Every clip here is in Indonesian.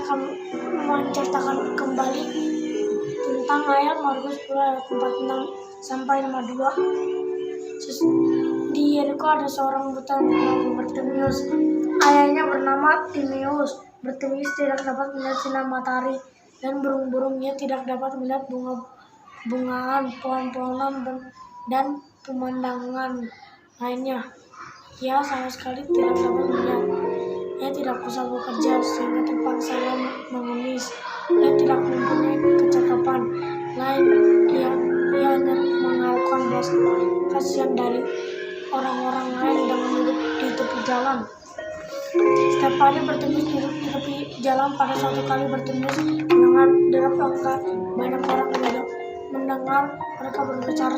akan menceritakan kembali tentang ayat Markus 10 ayat 46 sampai 52. Di Yeriko ada seorang buta bernama Bartimeus. Ayahnya bernama Timeus. Bartimeus tidak dapat melihat sinar matahari dan burung-burung. Ia tidak dapat melihat bunga-bungaan, pohon-pohonan, dan pemandangan lainnya. Ia sama sekali tidak dapat melihat. Ia tidak bisa bekerja sehingga terpaksa mengemis. Ia tidak mempunyai kecakapan lain. Ia hanya mengharapkan belas kasihan dari orang-orang lain dengan duduk di tepi jalan. Setiap hari Bartimeus duduk di tepi jalan. Pada suatu kali Bartimeus mendengar derap langkah banyak orang mendengar mereka berbicara.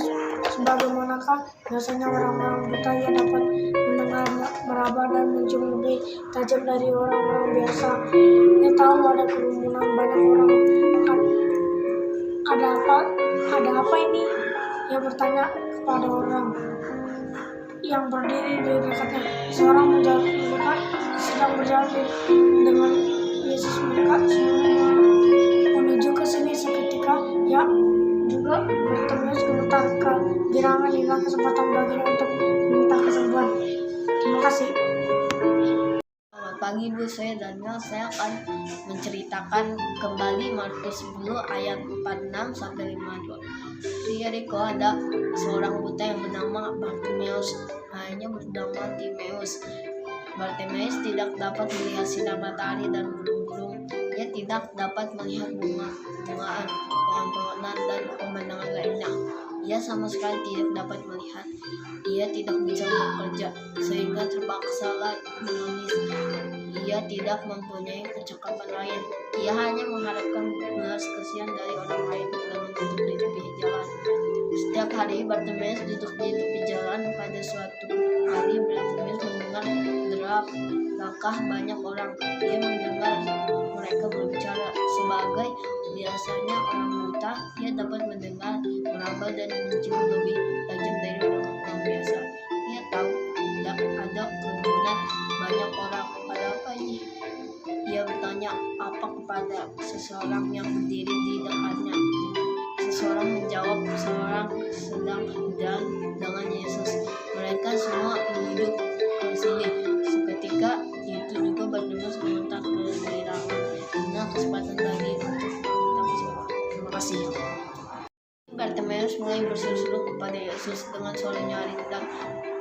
Sebagaimanakah biasanya orang-orang buta, ia dapat mendengar, meraba, dan mencium lebih tajam dari orang-orang biasa. Ia tahu ada kerumunan banyak orang. Ada apa ini? Ia bertanya kepada orang yang berdiri di dekatnya. Seorang menjawab, mereka sedang berjalan dengan Yesus. Mereka semua menuju ke sini. Seketika ia juga Bartimeus gemetar. Kegirangan inilah kesempatan baginya untuk meminta kesembuhan. Terima kasih. Selamat pagi Bu, saya Daniel. Saya akan menceritakan kembali Markus 10 ayat 46 sampai 52. Di Yeriko ada seorang buta yang bernama Bartimeus. Ayahnya bernama Timeus. Bartimeus tidak dapat melihat sinar matahari dan burung-burung. Ia tidak dapat melihat bunga-bungaan, pohon-pohonan, dan pemandangan lainnya. Ia sama sekali tidak dapat melihat. Ia tidak bisa bekerja sehingga terpaksa mengemis. Ia tidak mempunyai kecakapan lain. Ia hanya mengharapkan belas kasihan dari orang lain dengan duduk di tepi jalan. Setiap hari Bartimeus duduk di tepi jalan. Pada suatu hari Bartimeus mendengar derap langkah banyak orang. Ia mendengar mereka berbicara. Sebagai biasanya orang buta, ia dapat mendengar, meraba, dan mencium lebih tajam dari orang biasa. Ia tahu ada kerumunan banyak orang. Pada apa ini? Ia bertanya apa kepada seseorang yang berdiri di dekatnya. Seseorang menjawab, seorang sedang berjalan dengan Yesus. Mereka semua menuju ke sini. Seketika itu juga Bartimeus gemetar kegirangan. Inilah kesempatan bagi untuk meminta kesembuhan. Terima kasih. Bartimeus mulai berseru-seru kepada Yesus dengan suara nyaring dan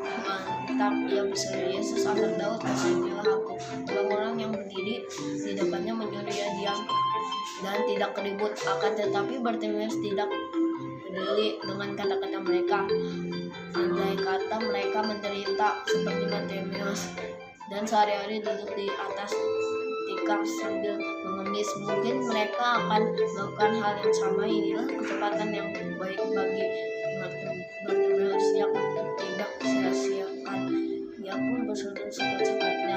mantap. Ia berseru, "Yesus, Anak Daud, kasihilah aku." Orang-orang yang berdiri di depannya menyuruh ia diam dan tidak ribut. Akan tetapi Bartimeus tidak peduli dengan kata-kata mereka. Andai kata mereka menderita seperti Bartimeus dan sehari-hari duduk di atas tikar sambil mengemis, mungkin mereka akan melakukan hal yang sama. Inilah kesempatan yang baik bagi Bartimeus yang tidak sia-siakan. Ia pun berseru sekuat-sekuatnya,